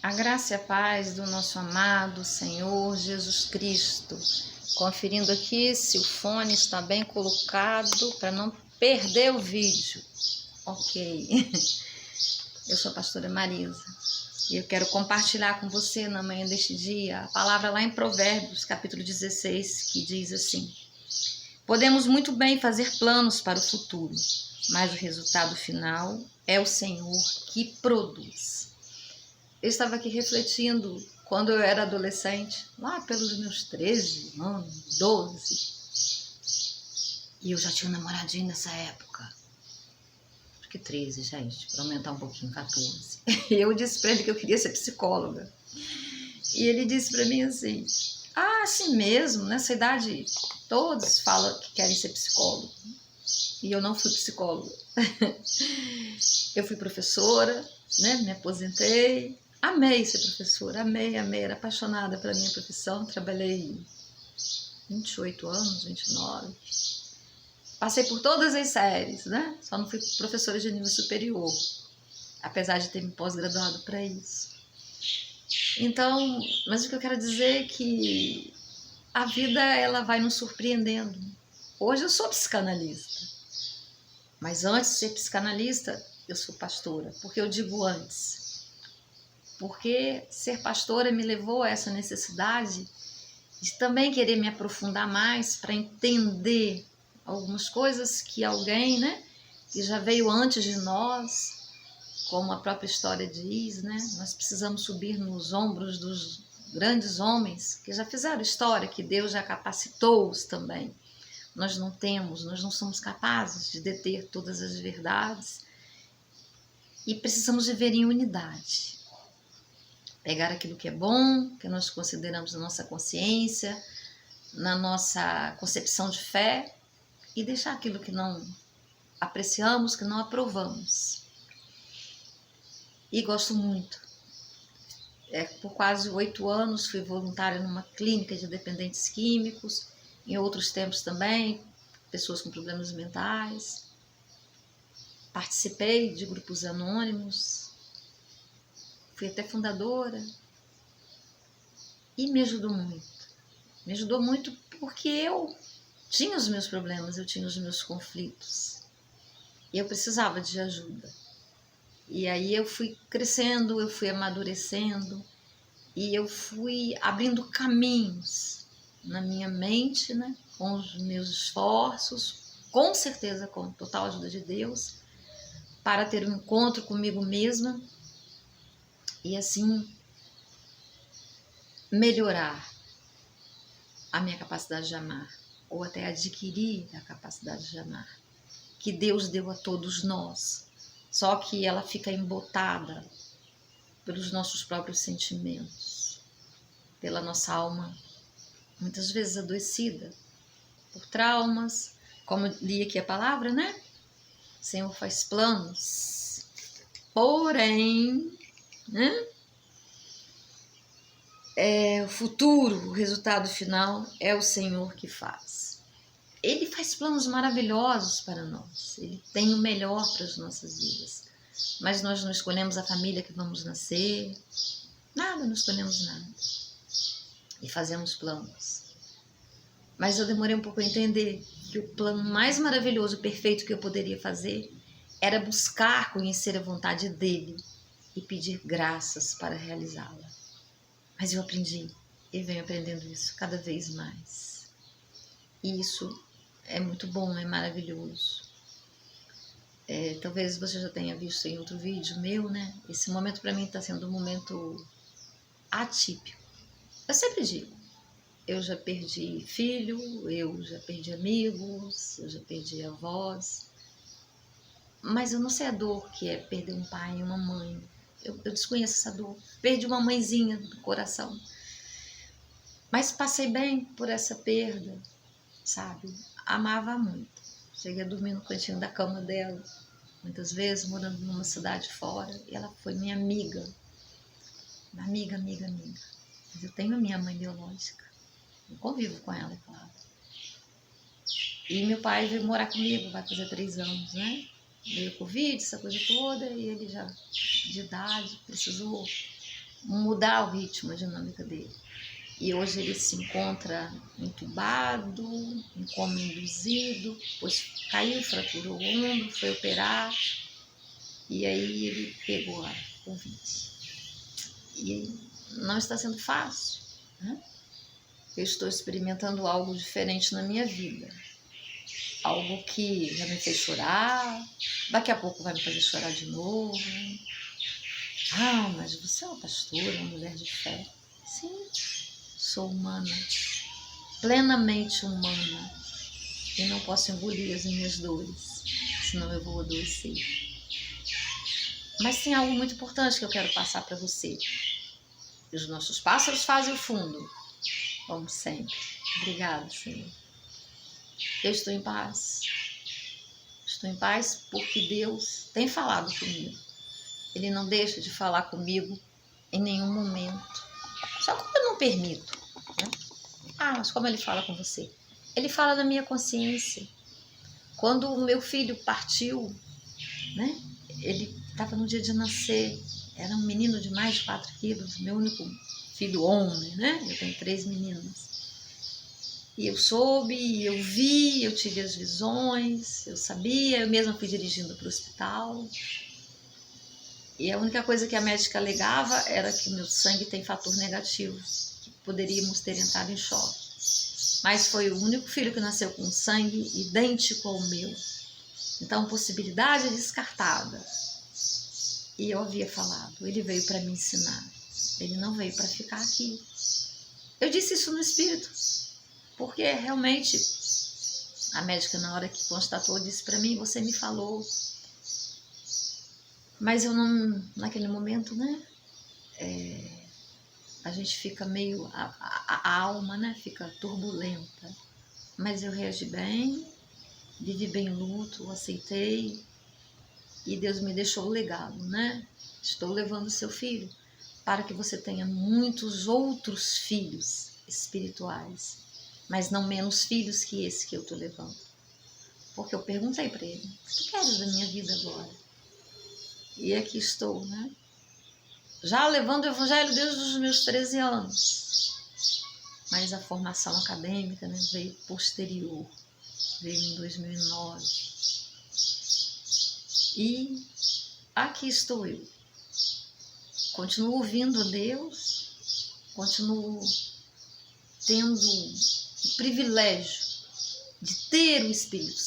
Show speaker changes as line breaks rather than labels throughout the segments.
A graça e a paz do nosso amado Senhor Jesus Cristo. Conferindo aqui se o fone está bem colocado para não perder o vídeo. Ok. Eu sou a pastora Marisa e eu quero compartilhar com você na manhã deste dia a palavra lá em Provérbios, capítulo 16, que diz assim: podemos muito bem fazer planos para o futuro, mas o resultado final é o Senhor que produz. Eu estava aqui refletindo quando eu era adolescente, lá pelos meus 13 anos, 12. E eu já tinha um namoradinho nessa época. Acho que 13, gente, para aumentar um pouquinho, 14. E eu disse para ele que eu queria ser psicóloga. E ele disse para mim assim: ah, assim mesmo, nessa idade todos falam que querem ser psicólogo. E eu não fui psicóloga. Eu fui professora, né? Me aposentei. Amei ser professora, amei, era apaixonada pela minha profissão, trabalhei 28 anos, 29. Passei por todas as séries, né? Só não fui professora de nível superior, apesar de ter me pós-graduado para isso. Então, mas o que eu quero dizer é que a vida, ela vai nos surpreendendo. Hoje eu sou psicanalista, mas antes de ser psicanalista, eu sou pastora. Por que eu digo antes? Porque ser pastora me levou a essa necessidade de também querer me aprofundar mais para entender algumas coisas que alguém, né, que já veio antes de nós, como a própria história diz, né, nós precisamos subir nos ombros dos grandes homens que já fizeram história, que Deus já capacitou-os também. Nós não somos capazes de deter todas as verdades e precisamos viver em unidade. Pegar aquilo que é bom, que nós consideramos na nossa consciência, na nossa concepção de fé, e deixar aquilo que não apreciamos, que não aprovamos. E gosto muito. Por quase 8 anos fui voluntária numa clínica de dependentes químicos, em outros tempos também, pessoas com problemas mentais. Participei de grupos anônimos, fui até fundadora e me ajudou muito. Me ajudou muito porque eu tinha os meus problemas, eu tinha os meus conflitos e eu precisava de ajuda. E aí eu fui crescendo, eu fui amadurecendo e eu fui abrindo caminhos na minha mente, né, com os meus esforços, com certeza com total ajuda de Deus, para ter um encontro comigo mesma e assim melhorar a minha capacidade de amar, ou até adquirir a capacidade de amar, que Deus deu a todos nós, só que ela fica embotada pelos nossos próprios sentimentos, pela nossa alma, muitas vezes adoecida, por traumas, como li aqui a palavra, né? O Senhor faz planos, porém, né? O futuro, o resultado final é o Senhor que faz. Ele faz planos maravilhosos para nós, ele tem o melhor para as nossas vidas, mas nós não escolhemos a família que vamos nascer, nada, não escolhemos nada e fazemos planos. Mas eu demorei um pouco a entender que o plano mais maravilhoso, perfeito que eu poderia fazer era buscar conhecer a vontade dele e pedir graças para realizá-la. Mas eu aprendi e venho aprendendo isso cada vez mais. E isso é muito bom, é maravilhoso. Talvez você já tenha visto em outro vídeo meu, né? Esse momento para mim está sendo um momento atípico. Eu sempre digo, eu já perdi filho, eu já perdi amigos, eu já perdi avós, mas eu não sei a dor que é perder um pai e uma mãe. Eu desconheço essa dor. Perdi uma mãezinha do coração. Mas passei bem por essa perda, sabe? Amava muito. Cheguei a dormir no cantinho da cama dela, muitas vezes, morando numa cidade fora, e ela foi minha amiga. Amiga. Mas eu tenho a minha mãe biológica. Eu convivo com ela, é claro. E meu pai veio morar comigo, vai fazer 3 anos, né? Veio Covid, essa coisa toda, e ele já de idade precisou mudar o ritmo, a dinâmica dele. E hoje ele se encontra entubado, em coma induzido, pois caiu, fraturou o ombro, foi operar, e aí ele pegou a Covid. E não está sendo fácil, né? Eu estou experimentando algo diferente na minha vida. Algo que já me fez chorar, daqui a pouco vai me fazer chorar de novo. Ah, mas você é uma pastora, uma mulher de fé. Sim, sou humana, plenamente humana. E não posso engolir as minhas dores, senão eu vou adoecer. Mas tem algo muito importante que eu quero passar para você. Os nossos pássaros fazem o fundo, como sempre. Obrigada, Senhor. Eu estou em paz. Estou em paz porque Deus tem falado comigo. Ele não deixa de falar comigo em nenhum momento. Só que eu não permito, né? Ah, mas como ele fala com você? Ele fala na minha consciência. Quando o meu filho partiu, né? Ele estava no dia de nascer. Era um menino de mais de 4 quilos, meu único filho homem, né? Eu tenho 3 meninas. E eu soube, eu vi, eu tive as visões, eu sabia, eu mesma fui dirigindo para o hospital. E a única coisa que a médica alegava era que o meu sangue tem fator negativo, que poderíamos ter entrado em choque. Mas foi o único filho que nasceu com sangue idêntico ao meu. Então, possibilidade descartada. E eu havia falado, ele veio para me ensinar. Ele não veio para ficar aqui. Eu disse isso no espírito, porque realmente a médica, na hora que constatou, disse para mim, você me falou. Mas eu não, naquele momento, né? A gente fica meio, a alma, né? Fica turbulenta. Mas eu reagi bem, vivi bem o luto, aceitei. E Deus me deixou o legado, né? Estou levando seu filho para que você tenha muitos outros filhos espirituais, mas não menos filhos que esse que eu estou levando. Porque eu perguntei para ele, o que tu queres da minha vida agora? E aqui estou, né? Já levando o evangelho desde os meus 13 anos. Mas a formação acadêmica, né, veio posterior, veio em 2009. E aqui estou eu. Continuo ouvindo a Deus, continuo tendo o privilégio de ter o Espírito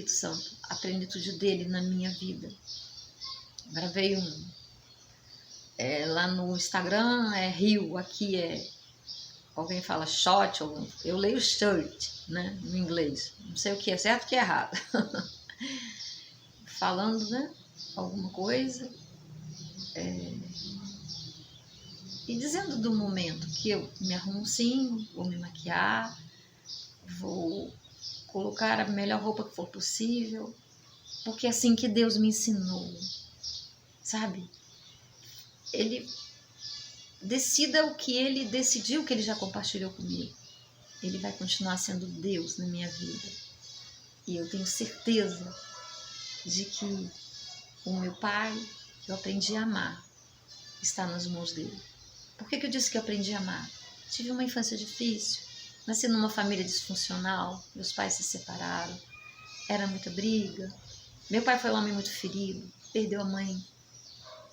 Santo, a plenitude dele na minha vida. Gravei lá no Instagram é Rio, aqui é, alguém fala shot, eu leio shirt, né, no inglês, não sei o que é certo e o que é errado. Falando, né, alguma coisa, e dizendo do momento que eu me arrumo sim, vou me maquiar, vou colocar a melhor roupa que for possível, porque é assim que Deus me ensinou, sabe? Ele decida o que ele decidiu, que ele já compartilhou comigo. Ele vai continuar sendo Deus na minha vida. E eu tenho certeza de que o meu pai, que eu aprendi a amar, está nas mãos dele. Por que eu disse que eu aprendi a amar? Tive uma infância difícil, nasci numa família disfuncional, meus pais se separaram, era muita briga. Meu pai foi um homem muito ferido, perdeu a mãe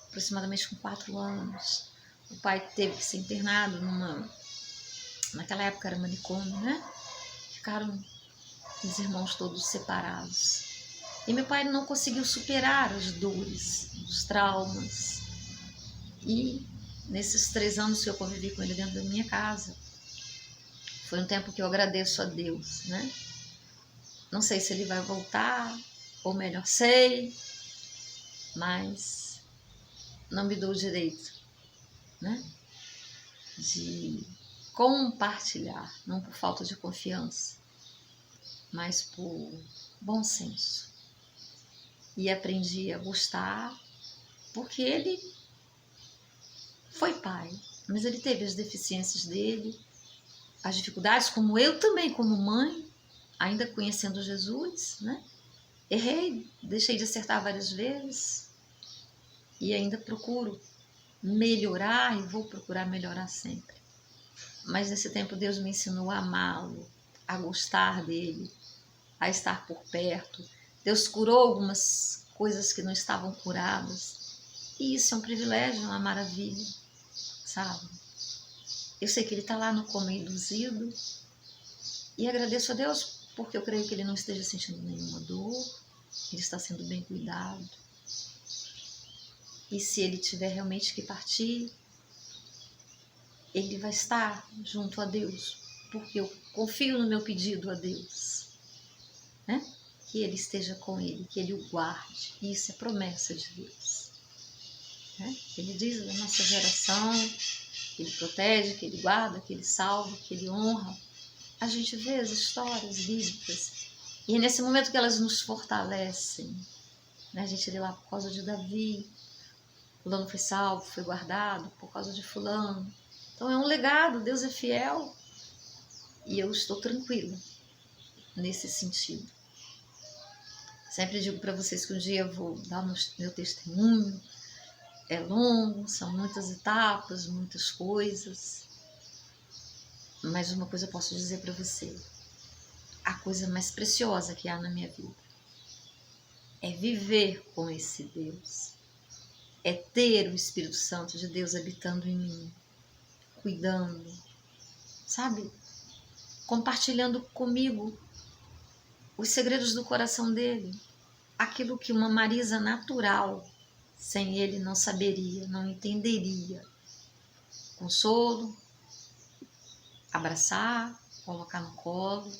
aproximadamente com 4 anos. O pai teve que ser internado naquela época era manicômio, né? Ficaram os irmãos todos separados. E meu pai não conseguiu superar as dores, os traumas. E nesses 3 anos que eu convivi com ele dentro da minha casa, foi um tempo que eu agradeço a Deus, né? Não sei se ele vai voltar, ou melhor, sei, mas não me dou o direito, né, de compartilhar, não por falta de confiança, mas por bom senso. E aprendi a gostar, porque ele foi pai, mas ele teve as deficiências dele, as dificuldades, como eu também, como mãe, ainda conhecendo Jesus, né? Errei, deixei de acertar várias vezes e ainda procuro melhorar e vou procurar melhorar sempre. Mas nesse tempo Deus me ensinou a amá-lo, a gostar dele, a estar por perto. Deus curou algumas coisas que não estavam curadas. E isso é um privilégio, uma maravilha, sabe? Eu sei que ele está lá no coma induzido e agradeço a Deus porque eu creio que ele não esteja sentindo nenhuma dor, ele está sendo bem cuidado. E se ele tiver realmente que partir, ele vai estar junto a Deus, porque eu confio no meu pedido a Deus, né? Que ele esteja com ele, que ele o guarde. Isso é promessa de Deus, né? Ele diz da nossa geração que ele protege, que ele guarda, que ele salva, que ele honra. A gente vê as histórias bíblicas e é nesse momento que elas nos fortalecem, né? A gente lê lá por causa de Davi, fulano foi salvo, foi guardado por causa de fulano. Então é um legado, Deus é fiel e eu estou tranquila nesse sentido. Sempre digo para vocês que um dia eu vou dar meu testemunho. É longo, são muitas etapas, muitas coisas. Mas uma coisa eu posso dizer para você. A coisa mais preciosa que há na minha vida é viver com esse Deus. É ter o Espírito Santo de Deus habitando em mim, cuidando, sabe? Compartilhando comigo os segredos do coração dele. Aquilo que uma Marisa natural, sem ele, não saberia, não entenderia. Consolo, abraçar, colocar no colo,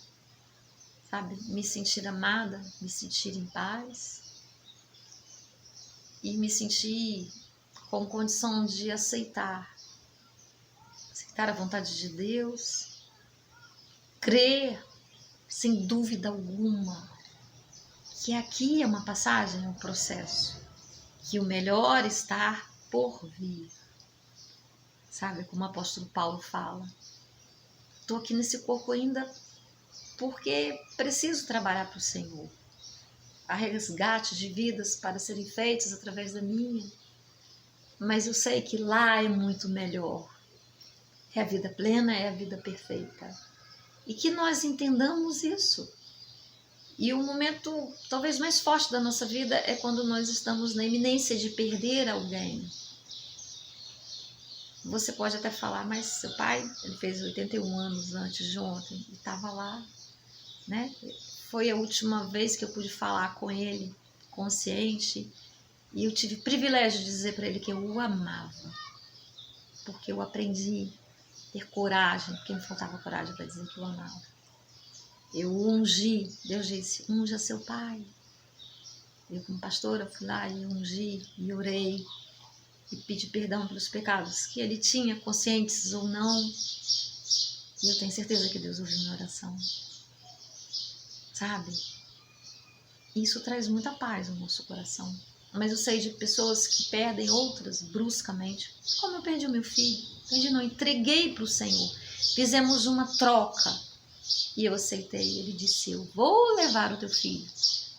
sabe? Me sentir amada, me sentir em paz e me sentir com condição de aceitar a vontade de Deus, crer sem dúvida alguma que aqui é uma passagem, um processo, que o melhor está por vir. Sabe, como o apóstolo Paulo fala, estou aqui nesse corpo ainda porque preciso trabalhar para o Senhor. Há resgate de vidas para serem feitas através da minha, mas eu sei que lá é muito melhor. É a vida plena, é a vida perfeita. E que nós entendamos isso. E o momento talvez mais forte da nossa vida é quando nós estamos na iminência de perder alguém. Você pode até falar, mas seu pai, ele fez 81 anos antes de ontem, e estava lá, né? Foi a última vez que eu pude falar com ele, consciente, e eu tive o privilégio de dizer para ele que eu o amava, porque eu aprendi a ter coragem, porque me faltava coragem para dizer que eu amava. Eu ungi, Deus disse, unja seu pai. Eu como pastora fui lá e ungi, e orei, e pedi perdão pelos pecados que ele tinha, conscientes ou não. E eu tenho certeza que Deus ouviu minha oração. Sabe? Isso traz muita paz ao nosso coração. Mas eu sei de pessoas que perdem outras bruscamente. Como eu perdi o meu filho. Perdi não, entreguei para o Senhor. Fizemos uma troca. E eu aceitei. Ele disse, eu vou levar o teu filho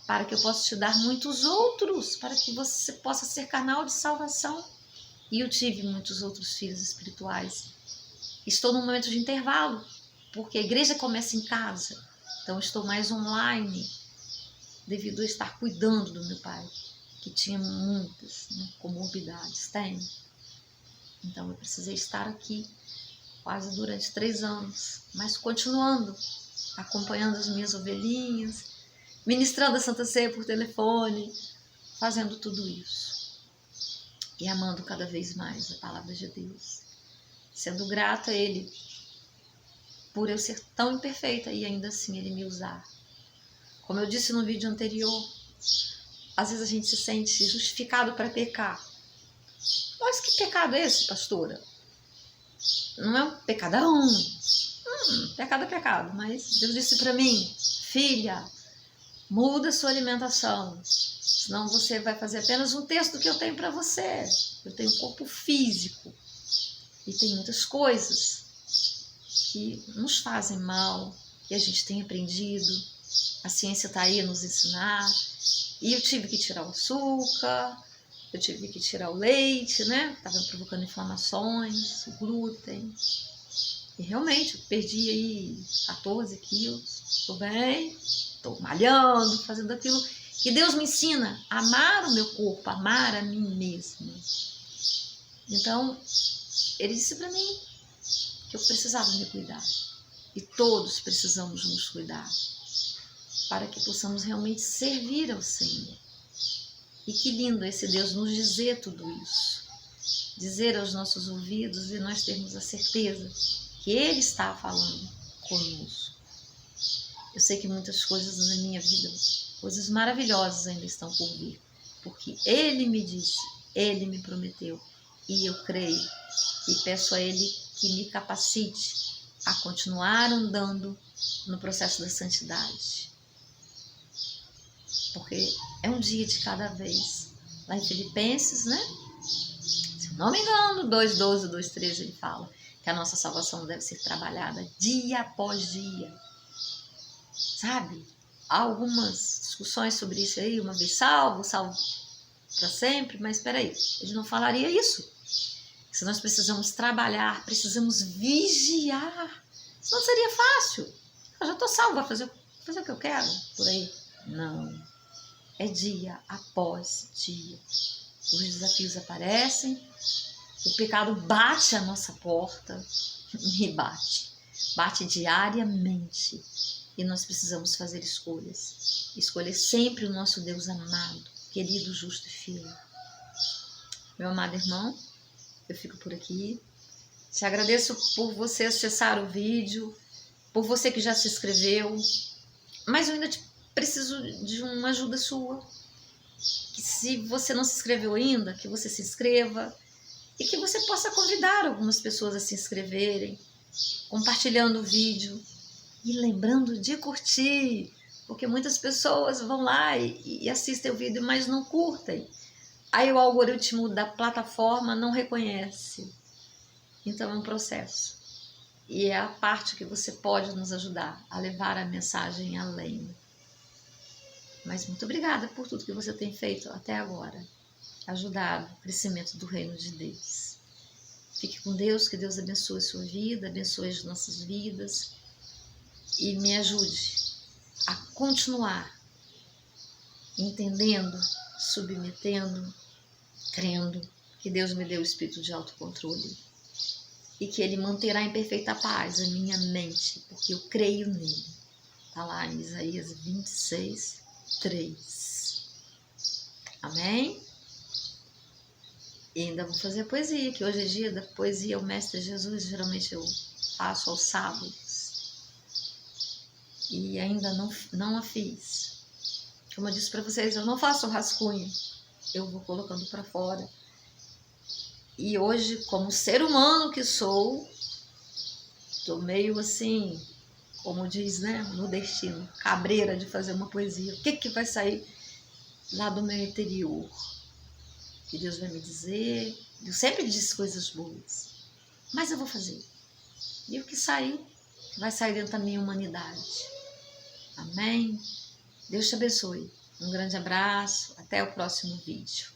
para que eu possa te dar muitos outros, para que você possa ser canal de salvação. E eu tive muitos outros filhos espirituais. Estou num momento de intervalo, porque a igreja começa em casa. Então estou mais online, devido a estar cuidando do meu pai, que tinha muitas, né, comorbidades. Tem. Então eu precisei estar aqui quase durante 3 anos, mas continuando, acompanhando as minhas ovelhinhas, ministrando a Santa Ceia por telefone, fazendo tudo isso. E amando cada vez mais a palavra de Deus. Sendo grata a Ele por eu ser tão imperfeita e ainda assim Ele me usar. Como eu disse no vídeo anterior, às vezes a gente se sente justificado para pecar. Mas que pecado é esse, pastora? Não é um pecadão? Pecado é pecado, mas Deus disse para mim, filha, muda sua alimentação, senão você vai fazer apenas 1/3 do que eu tenho para você. Eu tenho um corpo físico e tem muitas coisas que nos fazem mal, que a gente tem aprendido. A ciência está aí a nos ensinar. E eu tive que tirar o açúcar, eu tive que tirar o leite, né? Estava provocando inflamações, o glúten. E realmente, eu perdi aí 14 quilos. Estou bem, estou malhando, fazendo aquilo que Deus me ensina, a amar o meu corpo, amar a mim mesma. Então, ele disse para mim que eu precisava me cuidar. E todos precisamos nos cuidar para que possamos realmente servir ao Senhor. E que lindo esse Deus nos dizer tudo isso. Dizer aos nossos ouvidos e nós termos a certeza que Ele está falando conosco. Eu sei que muitas coisas na minha vida, coisas maravilhosas ainda estão por vir, porque Ele me disse, Ele me prometeu, e eu creio e peço a Ele que me capacite a continuar andando no processo da santidade. Porque é um dia de cada vez. Lá em Filipenses, né? Se eu não me engano, 2:12, 2:13, ele fala que a nossa salvação deve ser trabalhada dia após dia. Sabe? Há algumas discussões sobre isso aí, uma vez salvo para sempre, mas espera aí, ele não falaria isso. Se nós precisamos trabalhar, precisamos vigiar, senão seria fácil. Eu já estou salvo, vou fazer o que eu quero por aí. Não. É dia após dia. Os desafios aparecem, o pecado bate à nossa porta, e bate diariamente. E nós precisamos fazer escolhas. Escolher sempre o nosso Deus amado, querido, justo e fiel. Meu amado irmão, eu fico por aqui. Te agradeço por você acessar o vídeo, por você que já se inscreveu, mas eu ainda preciso de uma ajuda sua. Que se você não se inscreveu ainda, que você se inscreva e que você possa convidar algumas pessoas a se inscreverem, compartilhando o vídeo e lembrando de curtir, porque muitas pessoas vão lá e assistem o vídeo, mas não curtem. Aí o algoritmo da plataforma não reconhece. Então é um processo. E é a parte que você pode nos ajudar a levar a mensagem além. Mas muito obrigada por tudo que você tem feito até agora. Ajudado o crescimento do reino de Deus. Fique com Deus, que Deus abençoe a sua vida, abençoe as nossas vidas e me ajude a continuar entendendo, submetendo, crendo que Deus me deu o espírito de autocontrole e que Ele manterá em perfeita paz a minha mente, porque eu creio nele. Está lá em Isaías 26:3. Amém? E ainda vou fazer a poesia, que hoje é dia da poesia, o Mestre Jesus, geralmente eu faço aos sábados. E ainda não a fiz. Como eu disse para vocês, eu não faço rascunho, eu vou colocando para fora. E hoje, como ser humano que sou, tô meio assim, como diz, né, no destino, cabreira de fazer uma poesia. O que vai sair lá do meu interior? Que Deus vai me dizer. Eu sempre disse coisas boas, mas eu vou fazer. E o que sair, vai sair dentro da minha humanidade. Amém? Deus te abençoe. Um grande abraço. Até o próximo vídeo.